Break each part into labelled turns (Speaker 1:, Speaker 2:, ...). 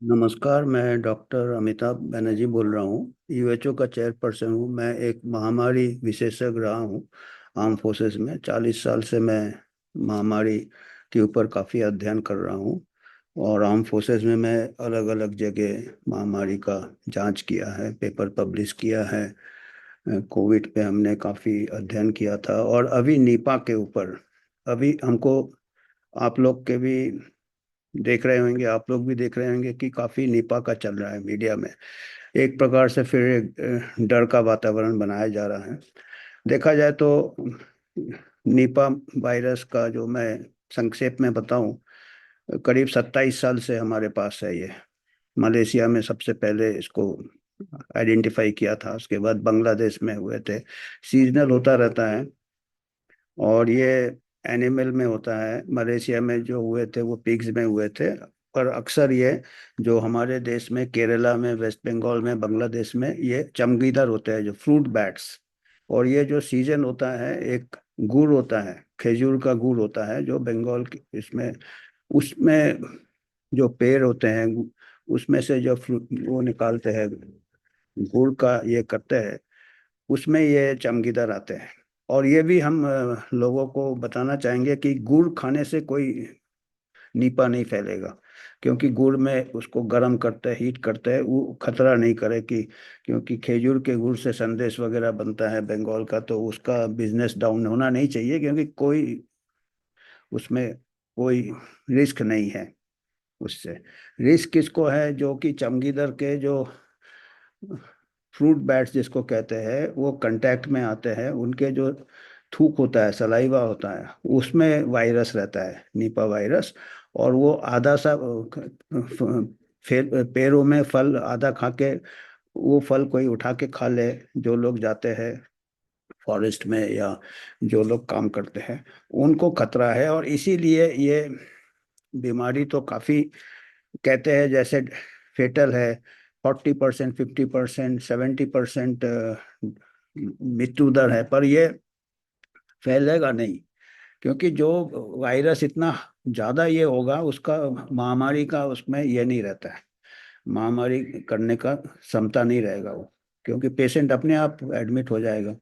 Speaker 1: नमस्कार। मैं डॉक्टर अमिताभ बनर्जी बोल रहा हूँ। यूएचओ का चेयरपर्सन हूँ। मैं एक महामारी विशेषज्ञ रहा हूँ आर्म फोर्सेस में। 40 साल से मैं महामारी के ऊपर काफ़ी अध्ययन कर रहा हूँ। और आर्म फोर्सेस में मैं अलग अलग जगह महामारी का जांच किया है, पेपर पब्लिश किया है। कोविड पे हमने काफ़ी अध्ययन किया था। और अभी निपा के ऊपर अभी हमको, आप लोग के भी देख रहे होंगे, आप लोग भी देख रहे होंगे कि काफी निपा का चल रहा है मीडिया में। एक प्रकार से फिर एक डर का वातावरण बनाया जा रहा है। देखा जाए तो निपा वायरस का जो मैं संक्षेप में बताऊं, करीब 27 साल से हमारे पास है ये। मलेशिया में सबसे पहले इसको आइडेंटिफाई किया था, उसके बाद बांग्लादेश में हुए थे। सीजनल होता रहता है। और ये एनिमल में होता है। मलेशिया में जो हुए थे वो पिग्स में हुए थे। पर अक्सर ये जो हमारे देश में, केरला में, वेस्ट बंगाल में, बांग्लादेश में, ये चमगीदड़ होते हैं, जो फ्रूट बैट्स। और ये जो सीजन होता है, एक गुड़ होता है, खेजूर का गुड़ होता है, जो बंगाल की इसमें, उसमें जो पेड़ होते हैं, उसमें से जो फ्रूट वो निकालते हैं, गुड़ का ये करते हैं, उसमें ये चमगीदड़ आते हैं। और ये भी हम लोगों को बताना चाहेंगे कि गुड़ खाने से कोई नीपा नहीं फैलेगा। क्योंकि गुड़ में उसको गर्म करते हैं, हीट करते हैं, वो खतरा नहीं करे कि, क्योंकि खेजूर के गुड़ से संदेश वगैरह बनता है बंगाल का, तो उसका बिजनेस डाउन होना नहीं चाहिए। क्योंकि कोई उसमें कोई रिस्क नहीं है उससे। रिस्क किसको है? जो कि चमगीदड़ के जो फ्रूट बैट्स जिसको कहते हैं, वो कांटेक्ट में आते हैं, उनके जो थूक होता है, सलाइवा होता है, उसमें वायरस रहता है, निपा वायरस। और वो आधा सा फिर पैरों में फल आधा खा के, वो फल कोई उठा के खा ले, जो लोग जाते हैं फॉरेस्ट में या जो लोग काम करते हैं, उनको खतरा है। और इसीलिए ये बीमारी तो काफी, कहते हैं जैसे फेटल है, 40%, 50%, 70% मृत्यु दर है। पर ये फैलेगा नहीं। क्योंकि जो वायरस इतना ज्यादा ये होगा, उसका महामारी का उसमें ये नहीं रहता है, महामारी करने का क्षमता नहीं रहेगा वो। क्योंकि पेशेंट अपने आप एडमिट हो जाएगा।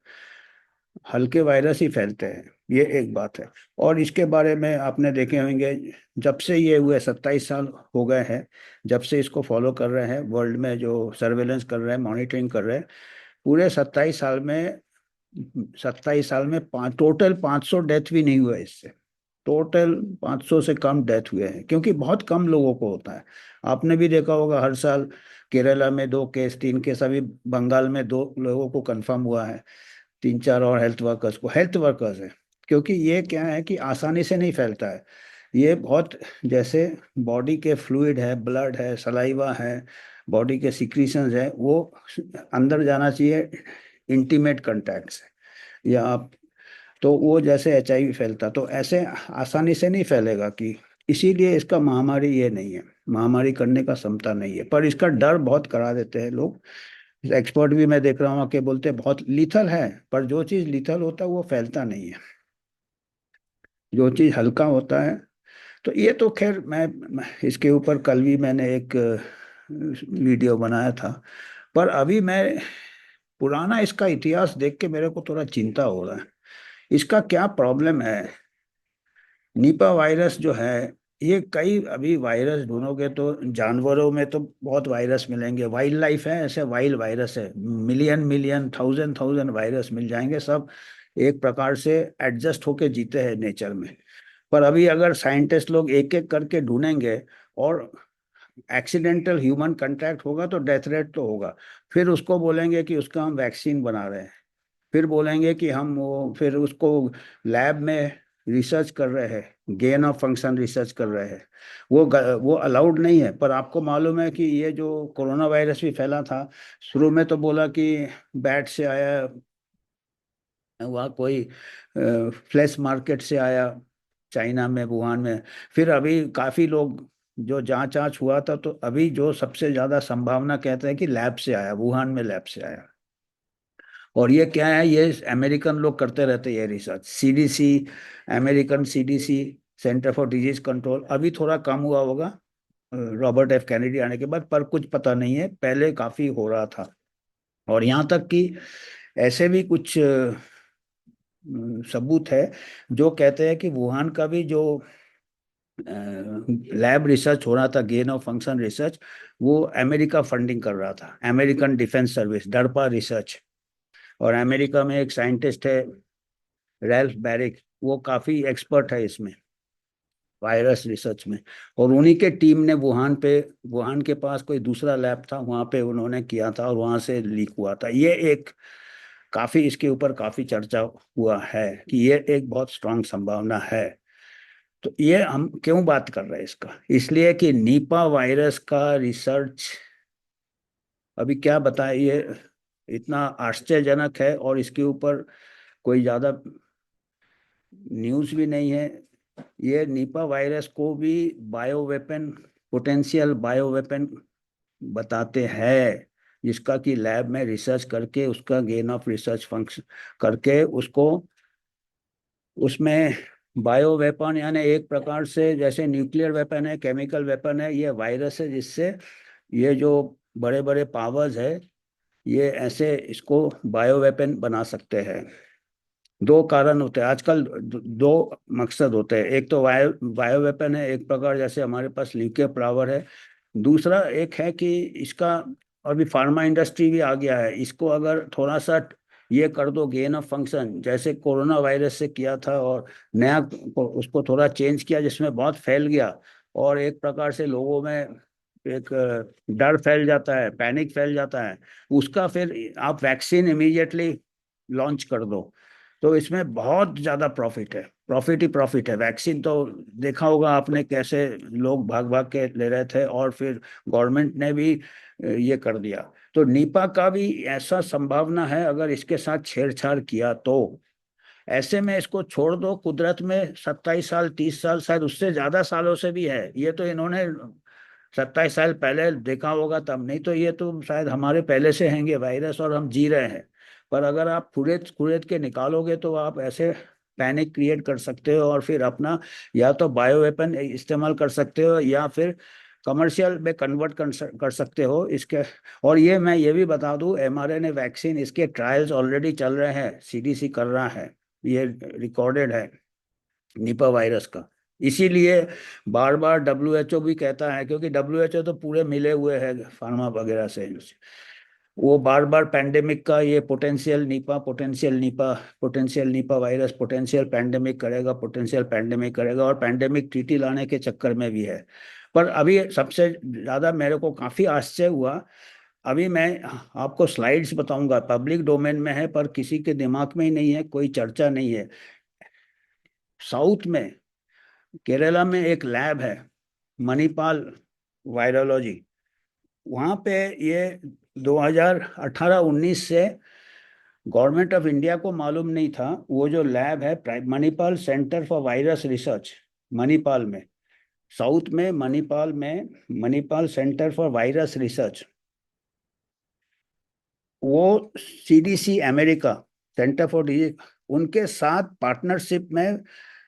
Speaker 1: हल्के वायरस ही फैलते हैं, ये एक बात है। और इसके बारे में आपने देखे होंगे, जब से ये हुए 27 साल हो गए हैं, जब से इसको फॉलो कर रहे हैं, वर्ल्ड में जो सर्वेलेंस कर रहे हैं, मॉनिटरिंग कर रहे हैं, पूरे 27 साल में टोटल 500 डेथ भी नहीं हुआ इससे। टोटल 500 से कम डेथ हुए हैं, क्योंकि बहुत कम लोगों को होता है। आपने भी देखा होगा, हर साल केरला में 2 केस, 3 केस, अभी बंगाल में 2 लोगों को कंफर्म हुआ है, 3 4 और हेल्थ वर्कर्स है। क्योंकि ये क्या है कि आसानी से नहीं फैलता है। ये बहुत, जैसे बॉडी के फ्लूइड है, ब्लड है, सलाइवा है, बॉडी के सिक्रीशंस है, वो अंदर जाना चाहिए इंटीमेट कंटैक्ट से। या आप, तो वो जैसे एचआईवी फैलता, तो ऐसे आसानी से नहीं फैलेगा कि, इसीलिए इसका महामारी ये नहीं है, महामारी करने का क्षमता नहीं है। पर इसका डर बहुत करा देते हैं लोग। एक्सपर्ट भी मैं देख रहा हूँ कि बोलते हैं बहुत लीथल है। पर जो चीज लीथल होता है वो फैलता नहीं है, जो चीज हल्का होता है। तो ये तो खैर, मैं इसके ऊपर कल भी मैंने एक वीडियो बनाया था। पर अभी मैं पुराना इसका इतिहास देख के मेरे को थोड़ा चिंता हो रहा है। इसका क्या प्रॉब्लम है? निपा वायरस जो है, ये कई, अभी वायरस ढूंढोगे तो जानवरों में तो बहुत वायरस मिलेंगे, वाइल्ड लाइफ है, ऐसे वाइल्ड वायरस है, million million, thousand thousand virus मिल जाएंगे। सब एक प्रकार से एडजस्ट होके जीते हैं नेचर में। पर अभी अगर साइंटिस्ट लोग एक एक करके ढूंढेंगे, और एक्सीडेंटल ह्यूमन कांटेक्ट होगा, तो डेथ रेट तो होगा। फिर उसको बोलेंगे कि उसका हम वैक्सीन बना रहे हैं। फिर बोलेंगे कि हम वो, फिर उसको लैब में रिसर्च कर रहे हैं, गेन ऑफ फंक्शन रिसर्च कर रहे हैं। वो अलाउड नहीं है। पर आपको मालूम है कि ये जो कोरोना वायरस भी फैला था, शुरू में तो बोला कि बैट से आया, वहाँ कोई फ्लैश मार्केट से आया, चाइना में, वुहान में। फिर अभी काफी लोग, जो जांच आंच हुआ था, तो अभी जो सबसे ज्यादा संभावना कहते हैं कि लैब से आया, वुहान में लैब से आया। और ये क्या है, ये अमेरिकन लोग करते रहते हैं ये research, CDC, American CDC, centre for disease control. अभी थोड़ा कम हुआ होगा, रॉबर्ट एफ कैनेडी आने के बाद, पर कुछ पता नहीं है, पहले काफी हो रहा था। और यहाँ तक कि ऐसे भी कुछ सबूत है जो कहते हैं कि वुहान का भी जो लैब रिसर्च हो रहा था, गेन ऑफ फंक्शन रिसर्च, वो अमेरिका फंडिंग कर रहा था, अमेरिकन डिफेंस सर्विस, डरपा रिसर्च। और अमेरिका में एक साइंटिस्ट है, रैल्फ बैरिक, वो काफी एक्सपर्ट है इसमें, वायरस रिसर्च में। और उन्हीं के टीम ने वुहान के पास कोई दूसरा लैब था, वहां पे उन्होंने किया था और वहां से लीक हुआ था। ये एक काफी, इसके ऊपर काफी चर्चा हुआ है कि ये एक बहुत स्ट्रांग संभावना है। तो ये हम क्यों बात कर रहे हैं इसका, इसलिए कि नीपा वायरस का रिसर्च अभी क्या बताएं, ये इतना आश्चर्यजनक है और इसके ऊपर कोई ज्यादा न्यूज़ भी नहीं है। ये निपा वायरस को भी bio weapon, potential bio weapon बताते हैं, जिसका कि लैब में रिसर्च करके उसका गेन ऑफ रिसर्च फंक्शन करके उसको, उसमें बायो वेपन यानी एक प्रकार से जैसे न्यूक्लियर वेपन है, केमिकल वेपन है, ये वायरस है, जिससे ये जो बड़े बड़े पावर्स है ये ऐसे इसको बायो वेपन बना सकते हैं। दो कारण होते हैं आजकल, दो मकसद होते हैं। एक तो बायो वेपन है, एक प्रकार जैसे हमारे पास न्यूक्लियर पावर है। दूसरा एक है कि इसका, और भी फार्मा इंडस्ट्री भी आ गया है, इसको अगर थोड़ा सा ये कर दो गेन ऑफ फंक्शन, जैसे कोरोना वायरस से किया था और नया उसको थोड़ा चेंज किया जिसमें बहुत फैल गया, और एक प्रकार से लोगों में एक डर फैल जाता है, पैनिक फैल जाता है, उसका फिर आप वैक्सीन इमीडिएटली लॉन्च कर दो, तो इसमें बहुत ज्यादा प्रॉफिट है, प्रॉफिट ही प्रॉफिट है। वैक्सीन तो देखा होगा आपने कैसे लोग भाग भाग के ले रहे थे, और फिर गवर्नमेंट ने भी ये कर दिया। तो निपा का भी ऐसा संभावना है, अगर इसके साथ छेड़छाड़ किया तो। ऐसे में इसको छोड़ दो, कुदरत में 27 साल 30 साल, शायद उससे ज्यादा सालों से भी है, ये तो इन्होंने 27 साल पहले देखा होगा तब, नहीं तो ये तो शायद हमारे पहले से हैंगे वायरस और हम जी रहे हैं। पर अगर आप कुरेद कुरेद के निकालोगे तो आप ऐसे पैनिक क्रिएट कर सकते हो, और फिर अपना या तो बायो वेपन इस्तेमाल कर सकते हो या फिर कमर्शियल में कन्वर्ट कर सकते हो इसके। और ये मैं ये भी बता दूं, mRNA वैक्सीन इसके ट्रायल्स ऑलरेडी चल रहे हैं, सीडीसी कर रहा है, ये रिकॉर्डेड है निपा वायरस का। इसीलिए बार बार डब्ल्यूएचओ भी कहता है, क्योंकि डब्ल्यूएचओ तो पूरे मिले हुए हैं फार्मा वगैरह से, वो बार बार पैंडेमिक का ये potential Nipah virus potential pandemic करेगा, पोटेंशियल पैंडेमिक करेगा, और पैंडेमिक ट्रीटी लाने के चक्कर में भी है। पर अभी सबसे ज्यादा मेरे को काफी आश्चर्य हुआ, अभी मैं आपको स्लाइड्स बताऊंगा, पब्लिक डोमेन में है पर किसी के दिमाग में ही नहीं है, कोई चर्चा नहीं है। साउथ में, केरला में एक लैब है, मणिपाल वायरोलॉजी, वहाँ पे ये 2018-19 से गवर्नमेंट ऑफ इंडिया को मालूम नहीं था, वो जो लैब है Manipal centre for virus research, Manipal में, साउथ में मणिपाल में, Manipal centre for virus research, वो CDC America, centre for disease, उनके साथ पार्टनरशिप में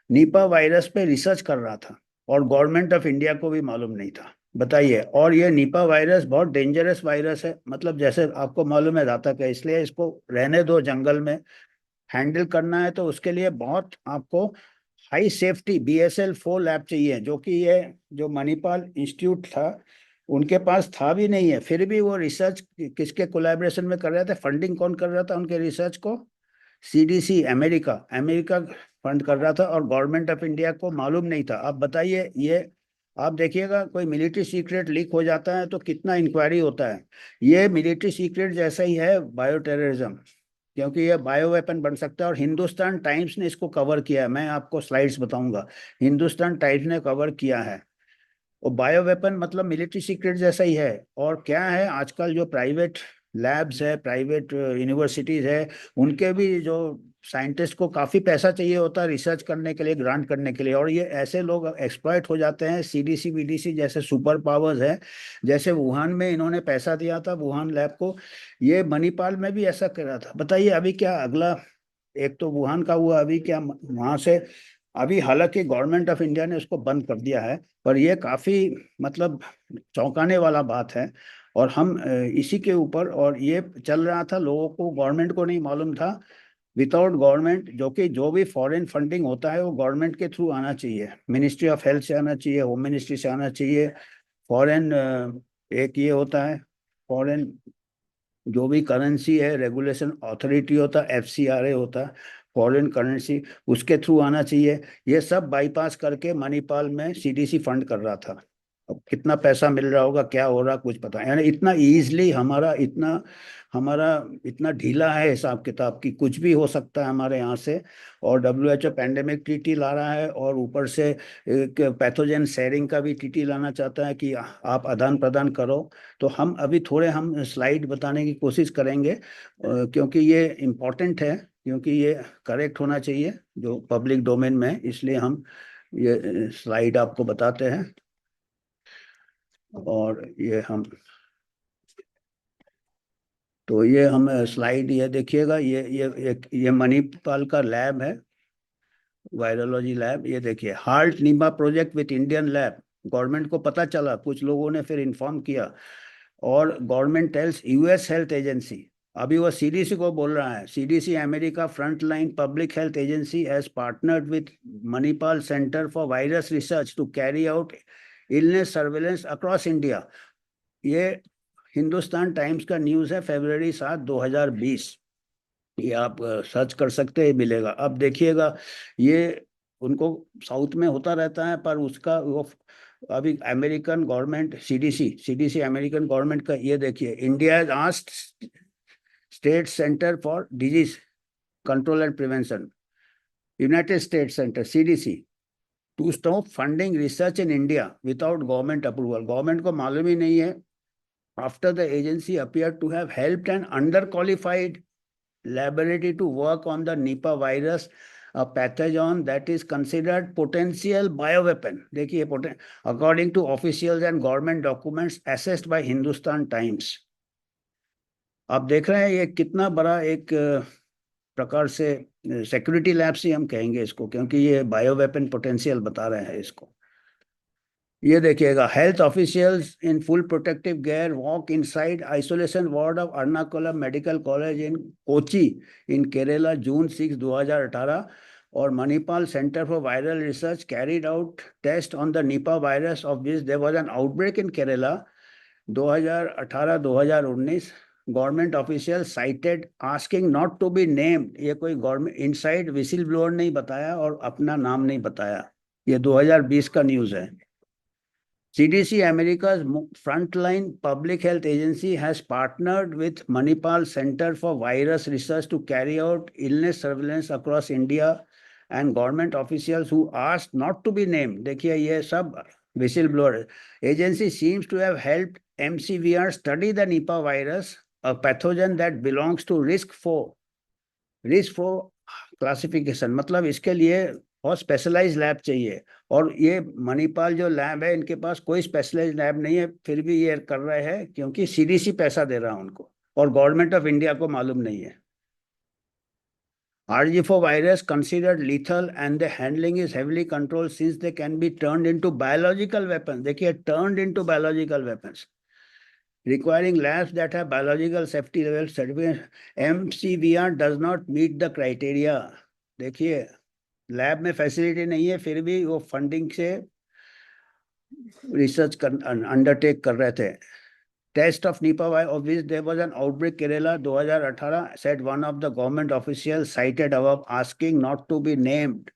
Speaker 1: निपा वायरस पे रिसर्च कर रहा था, और गवर्नमेंट ऑफ इंडिया को भी मालूम नहीं था, बताइए। और ये निपा वायरस बहुत डेंजरस वायरस है, मतलब जैसे आपको मालूम है घातक है, इसलिए इसको रहने दो जंगल में। हैंडल करना है तो उसके लिए बहुत आपको हाई सेफ्टी BSL-4 लैब चाहिए, जो कि ये जो मणिपाल इंस्टीट्यूट था उनके पास था भी नहीं है। फिर भी वो रिसर्च किसके कोलैबोरेशन में कर रहे थे, फंडिंग कौन कर रहा था उनके रिसर्च को, सीडीसी अमेरिका, अमेरिका फंड कर रहा था, और गवर्नमेंट ऑफ इंडिया को मालूम नहीं था। अब बताइए, ये आप देखिएगा कोई मिलिट्री सीक्रेट लीक हो जाता है तो कितना इंक्वायरी होता है। ये मिलिट्री सीक्रेट जैसा ही है बायो टेररिज्म, क्योंकि ये बायो वेपन बन सकता है। और हिंदुस्तान टाइम्स ने इसको कवर किया है, मैं आपको स्लाइड्स बताऊंगा, हिंदुस्तान टाइम्स ने कवर किया है। और बायो वेपन मतलब मिलिट्री सीक्रेट जैसा ही है। और क्या है, आजकल जो प्राइवेट लैब्स है, प्राइवेट यूनिवर्सिटीज है, उनके भी जो साइंटिस्ट को काफी पैसा चाहिए होता है रिसर्च करने के लिए, ग्रांट करने के लिए, और ये ऐसे लोग एक्सप्लॉइट हो जाते हैं। सीडीसी बीडीसी जैसे सुपर पावर्स है, जैसे वुहान में इन्होंने पैसा दिया था वुहान लैब को, ये मणिपाल में भी ऐसा कर रहा था। बताइए अभी क्या अगला, एक तो वुहान का हुआ, अभी क्या वहां से अभी हालांकि गवर्नमेंट ऑफ इंडिया ने उसको बंद कर दिया है, पर यह काफी मतलब चौंकाने वाला बात है। और हम इसी के ऊपर, और ये चल रहा था, लोगों को, गवर्नमेंट को नहीं मालूम था। विदाउट गवर्नमेंट, जो कि जो भी फॉरेन फंडिंग होता है वो गवर्नमेंट के थ्रू आना चाहिए, मिनिस्ट्री ऑफ हेल्थ से आना चाहिए, होम मिनिस्ट्री से आना चाहिए। फॉरेन एक ये होता है, फॉरेन जो भी करेंसी है, रेगुलेशन अथॉरिटी होता है, एफसीआरए होता है, फॉरेन करेंसी, उसके थ्रू आना चाहिए। ये सब बाईपास करके मणिपाल में सीडीसी फंड कर रहा था। अब कितना पैसा मिल रहा होगा, क्या हो रहा, कुछ पता, यानी इतना इजीली हमारा इतना ढीला है हिसाब किताब की, कुछ भी हो सकता है हमारे यहाँ से। और डब्ल्यूएचओ पैंडेमिक टीटी ला रहा है, और ऊपर से एक पैथोजन शेयरिंग का भी टीटी लाना चाहता है कि आप आदान प्रदान करो। तो हम स्लाइड बताने की कोशिश करेंगे, क्योंकि ये इम्पोर्टेंट है, क्योंकि ये करेक्ट होना चाहिए जो पब्लिक डोमेन में है, इसलिए हम ये स्लाइड आपको बताते हैं। और ये हम स्लाइड, ये देखिएगा, ये मणिपाल का लैब है, वायरोलॉजी लैब। ये देखिए, हार्ट नीमा project with Indian lab. Government को पता चला, कुछ लोगों ने फिर इन्फॉर्म किया, और government tells US health agency, अभी वो सीडीसी को बोल रहा है, CDC America frontline public health agency has partnered with Manipal centre for virus research to carry out illness surveillance across India. ये हिंदुस्तान टाइम्स का न्यूज़ है, फरवरी 7, 2020। ये आप सर्च कर सकते हैं, मिलेगा। अब देखिएगा, ये उनको साउथ में होता रहता है, पर उसका वो अभी American government, CDC American government का, ये देखिए, India has asked state centre for disease control and prevention, United state centre CDC, to stop funding research in India without government approval. Government को मालूम ही नहीं है, after the agency appeared to have helped an underqualified laboratory to work on the Nipah virus, a pathogen that is considered potential bioweapon. देखिए, according to officials and government documents assessed by Hindustan Times। आप देख रहे हैं ये कितना बड़ा एक प्रकार से सिक्योरिटी लैब से हम कहेंगे इसको, क्योंकि ये बायोवेपन पोटेंशियल बता रहे हैं इसको। ये देखिएगा, health officials in full protective gear walk inside isolation ward of Ernakulam medical college in Kochi in Kerala, June 6, 2018। और Manipal centre for viral research carried out test on the Nipah virus of which there was an outbreak in Kerala, 2018-2019। Government official cited asking not to be named. ये कोई government inside whistle blower नहीं बताया और अपना नाम नहीं बताया। ये 2020 का न्यूज़ है। CDC, America's frontline public health agency, has partnered with Manipal Center for Virus Research to carry out illness surveillance across India, and government officials who asked not to be named. देखिए, ये सब whistleblower. Agency seems to have helped MCVR study the Nipah virus, a pathogen that belongs to risk for classification, मतलब इसके लिए बहुत specialise lab चाहिए। और ये मणिपाल जो लैब है, इनके पास कोई स्पेशलाइज लैब नहीं है, फिर भी ये कर रहे हैं क्योंकि सीडीसी पैसा दे रहा है उनको, और गवर्नमेंट ऑफ इंडिया को मालूम नहीं है। RG4 virus considered lethal, and the handling is heavily controlled since they can be turned into biological weapons. देखिए, turned into biological weapons requiring labs that have biological safety level certificate. MCVR does not meet the criteria। देखिए, lab में facility नहीं है, फिर भी वो funding से research undertake कर रहे थे। Test of Nipah of which there was an outbreak Kerala, 2018, said one of the government official cited above asking not to be named.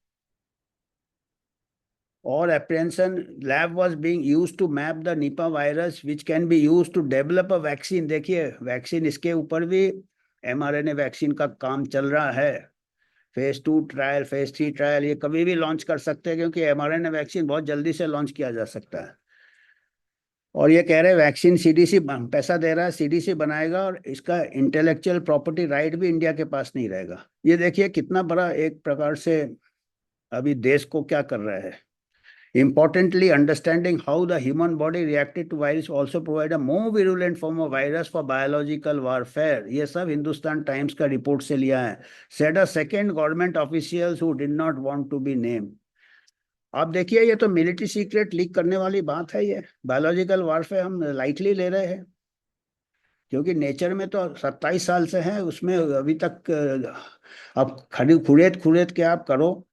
Speaker 1: और apprehension lab was being used to map the Nipah virus which can be used to develop a vaccine। देखिए, vaccine, इसके ऊपर भी mRNA vaccine का काम चल रहा है। फेज 2 ट्रायल, फेज 3 ट्रायल, ये कभी भी लॉन्च कर सकते हैं, क्योंकि mRNA वैक्सीन बहुत जल्दी से लॉन्च किया जा सकता है। और ये कह रहे हैं वैक्सीन सीडीसी पैसा दे रहा है, सीडीसी बनाएगा, और इसका इंटेलेक्चुअल प्रॉपर्टी राइट भी इंडिया के पास नहीं रहेगा। ये देखिए कितना बड़ा एक प्रकार से अभी देश को क्या कर रहा है। Importantly, understanding how the human body reacted to virus also provide a more virulent form of virus for biological warfare। ये सब हिंदुस्तान टाइम्स का रिपोर्ट से लिया है। Said a second government officials who did not want to be named। आप देखिए, ये तो मिलिट्री सीक्रेट लीक करने वाली बात है। ये बायोलॉजिकल वारफेयर हम लाइटली ले रहे हैं, क्योंकि नेचर में तो 27 साल से है, उसमें अभी तक आप खड़ी खुरेद खुरेद के आप करो।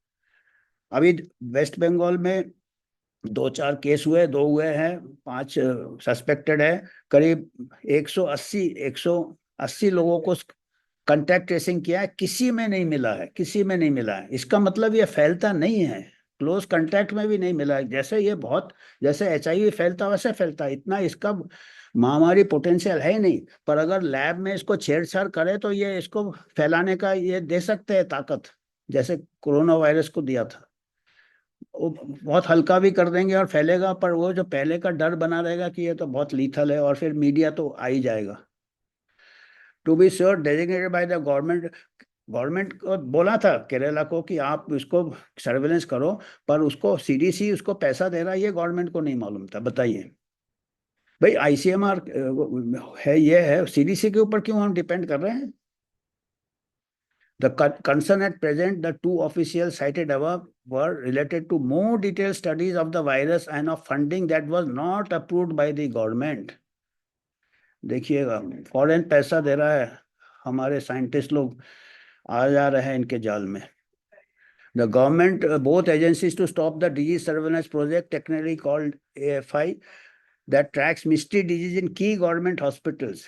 Speaker 1: अभी वेस्ट बंगाल में 2-4 केस हुए, 2 हुए हैं, 5 सस्पेक्टेड है। करीब 180 लोगों को कंटैक्ट ट्रेसिंग किया है, किसी में नहीं मिला है, किसी में नहीं मिला है। इसका मतलब ये फैलता नहीं है, क्लोज कांटेक्ट में भी नहीं मिला है। जैसे ये बहुत, जैसे HIV फैलता वैसे फैलता है, इतना इसका महामारी पोटेंशियल है ही नहीं। पर अगर लैब में इसको छेड़छाड़ करे तो ये इसको फैलाने का ये दे सकते हैं ताकत, जैसे कोरोना वायरस को दिया था। वो बहुत हल्का भी कर देंगे और फैलेगा, पर वो जो पहले का डर बना रहेगा कि ये तो बहुत लीथल है, और फिर मीडिया तो आ ही जाएगा। To be sure designated by the government. Government को बोला था केरला को कि आप इसको सर्वेलेंस करो, पर उसको CDC उसको पैसा दे रहा है, ये गवर्नमेंट को नहीं मालूम था। बताइए भाई, ICMR है, ये है, CDC के ऊपर क्यों हम डिपेंड कर रहे हैं? The concern at present, the two officials cited above were related to more detailed studies of the virus and of funding that was not approved by the government. देखिएगा, फॉरेन पैसा दे रहा है, हमारे साइंटिस्ट लोग आ जा रहे हैं इनके जाल में। The government, both agencies to stop the disease surveillance project, technically called AFI, that tracks mystery disease in key government hospitals,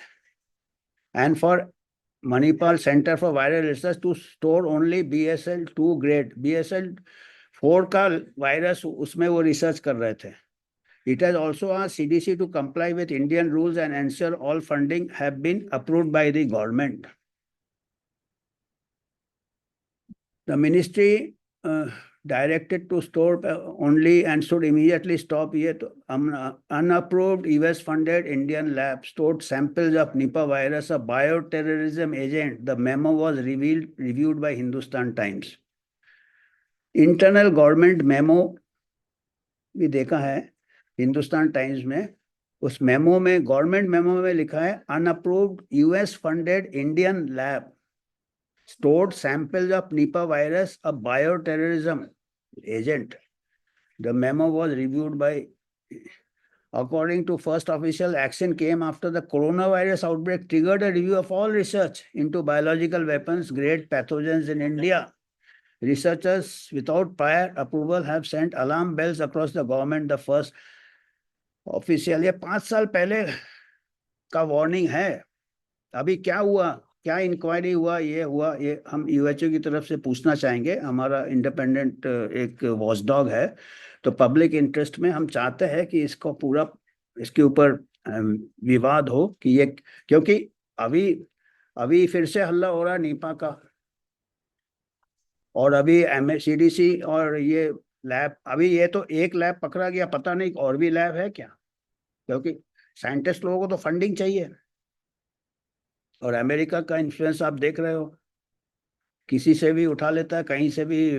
Speaker 1: and for Manipal Center for Viral Research to store only BSL-2 grade, BSL-4 का virus उसमें वो research कर रहे थे। It has also asked CDC to comply with Indian rules and ensure all funding have been approved by the government. The ministry directed to store only and should immediately stop yet unapproved US funded Indian lab stored samples of Nipah virus, a bioterrorism agent. The memo was reviewed by Hindustan Times. Internal government memo भी देखा है Hindustan times में। उस memo में, government memo में लिखा है unapproved US funded Indian lab stored samples of Nipah virus, a bioterrorism agent. The memo was reviewed by, according to first official, action came after the coronavirus outbreak triggered a review of all research into biological weapons grade pathogens in India. Researchers without prior approval have sent alarm bells across the government. The first official, ये 5 साल पहले का warning है। अभी क्या हुआ, क्या inquiry हुआ, ये हुआ, ये हम WHO की तरफ से पूछना चाहेंगे। हमारा इंडिपेंडेंट एक वॉचडॉग है, तो पब्लिक इंटरेस्ट में हम चाहते हैं कि इसको पूरा, इसके ऊपर विवाद हो कि ये, क्योंकि अभी अभी फिर से हल्ला हो रहा है नीपा का, और अभी CDC और ये लैब, अभी ये तो एक लैब पकड़ा गया, पता नहीं और भी लैब है क्या, क्योंकि साइंटिस्ट लोगों को तो फंडिंग चाहिए। और अमेरिका का इन्फ्लुएंस आप देख रहे हो, किसी से भी उठा लेता है, कहीं से भी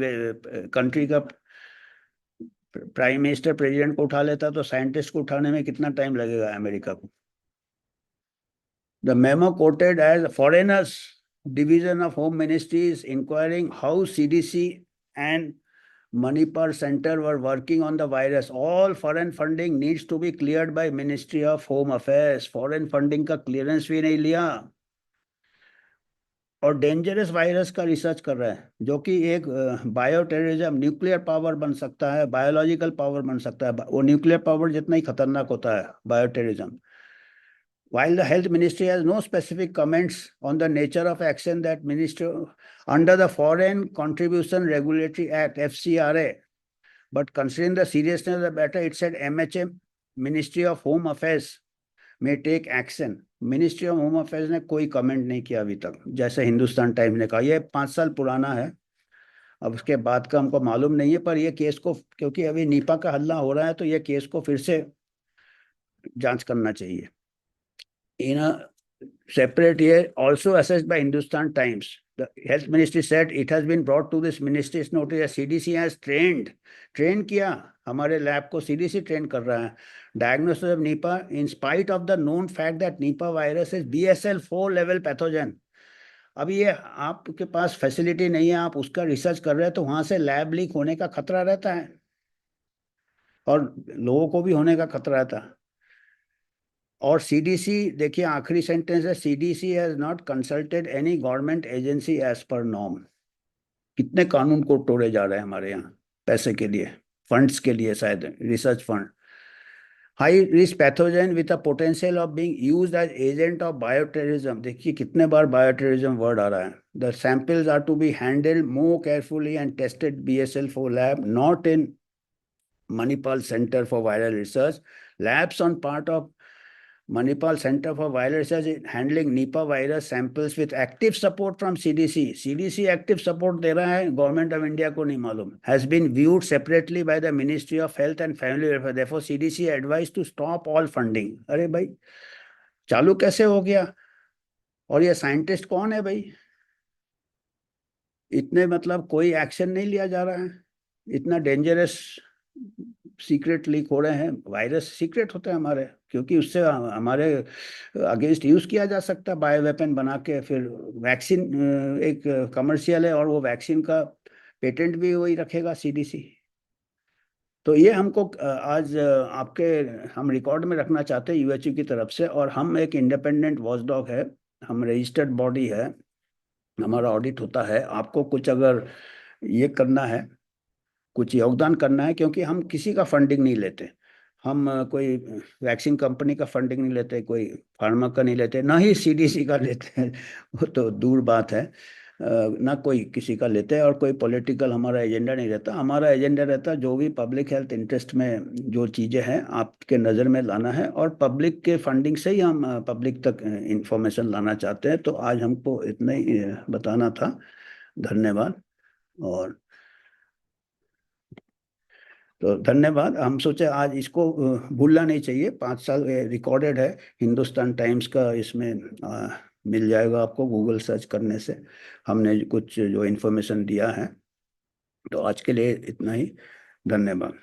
Speaker 1: कंट्री का प्राइम मिनिस्टर प्रेसिडेंट को उठा लेता है, तो साइंटिस्ट को उठाने में कितना टाइम लगेगा अमेरिका को। The memo quoted as foreigners division of home ministry is inquiring how CDC एंड Manipal Center were working on the virus. All foreign funding needs to be cleared by Ministry of Home Affairs. Foreign funding का clearance भी नहीं लिया, और dangerous virus का research कर रहा है, जो कि एक बायो टेररिज्म, न्यूक्लियर पावर बन सकता है, बायोलॉजिकल पावर बन सकता है, वो न्यूक्लियर पावर जितना ही खतरनाक होता है bio terrorism. While the Health Ministry has no specific comments on the nature of action that Ministry under the Foreign Contribution Regulatory Act (FCRA), but considering the seriousness of the matter, it said MHA, Ministry of Home Affairs, may take action. Ministry of home affairs ने कोई comment नहीं किया अभी तक, जैसे Hindustan times ने कहा। ये 5 साल पुराना है, अब उसके बाद का हमको मालूम नहीं है, पर ये केस को, क्योंकि अभी नीपा का हल्ला हो रहा है, तो ये केस को फिर से जांच करना चाहिए। इन separate here, also assessed by Hindustan Times. The Health Ministry said it has been brought to this ministry's notice. CDC has train किया, हमारे लैब को CDC ट्रेन कर रहा है। Diagnosis of Nipah in spite of the known fact that Nipah virus is BSL-4 level pathogen. अभी ये आपके पास facility नहीं है, आप उसका रिसर्च कर रहे हैं, तो वहां से लैब लीक होने का खतरा रहता है। और लोगों को भी होने का खतरा था। और सीडीसी, देखिए आखिरी सेंटेंस है, CDC has not consulted any government agency as per norm. कितने कानून को तोड़े जा रहे हैं हमारे यहाँ पैसे के लिए, फंड्स के लिए, शायद research fund. High risk pathogen with a potential of being used as agent of bioterrorism, देखिए कितने बार बायोटेररिज्म वर्ड आ रहा है। The samples are to be handled more carefully and tested BSL four lab not in Manipal Center for Viral Research. Labs on part of Manipal Center for Viral Research is handling Nipah virus samples with active support from CDC. CDC active support दे रहा है, government of India को नहीं मालूम. Has been viewed separately by the Ministry of Health and Family Welfare. Therefore, CDC advised to stop all funding. अरे भाई, चालू कैसे हो गया? और ये साइंटिस्ट कौन है भाई? इतने मतलब कोई एक्शन नहीं लिया जा रहा है, इतना डेंजरस सीक्रेट लीक हो रहे हैं। वायरस सीक्रेट होते हैं हमारे, क्योंकि उससे हमारे अगेंस्ट यूज किया जा सकता है बायो वेपन बना के। फिर वैक्सीन एक कमर्शियल है, और वो वैक्सीन का पेटेंट भी वही रखेगा सीडीसी। तो ये हमको आज आपके हम रिकॉर्ड में रखना चाहते हैं यूएचयू की तरफ से। और हम एक इंडिपेंडेंट वॉचडॉग है, हम रजिस्टर्ड बॉडी है, हमारा ऑडिट होता है। आपको कुछ अगर ये करना है, कुछ योगदान करना है, क्योंकि हम किसी का फंडिंग नहीं लेते। हम कोई वैक्सीन कंपनी का फंडिंग नहीं लेते, कोई फार्मा का नहीं लेते, ना ही सीडीसी का लेते हैं, वो तो दूर बात है। ना कोई किसी का लेते हैं, और कोई पॉलिटिकल हमारा एजेंडा नहीं रहता। हमारा एजेंडा रहता है जो भी पब्लिक हेल्थ इंटरेस्ट में जो चीज़ें हैं आपके नज़र में लाना है, और पब्लिक के फंडिंग से ही हम पब्लिक तक इंफॉर्मेशन लाना चाहते हैं। तो आज हमको इतना ही बताना था। धन्यवाद। और तो धन्यवाद। हम सोचे आज इसको भूलना नहीं चाहिए, 5 साल रिकॉर्डेड है हिंदुस्तान टाइम्स का, इसमें मिल जाएगा आपको गूगल सर्च करने से। हमने कुछ जो इन्फॉर्मेशन दिया है। तो आज के लिए इतना ही। धन्यवाद।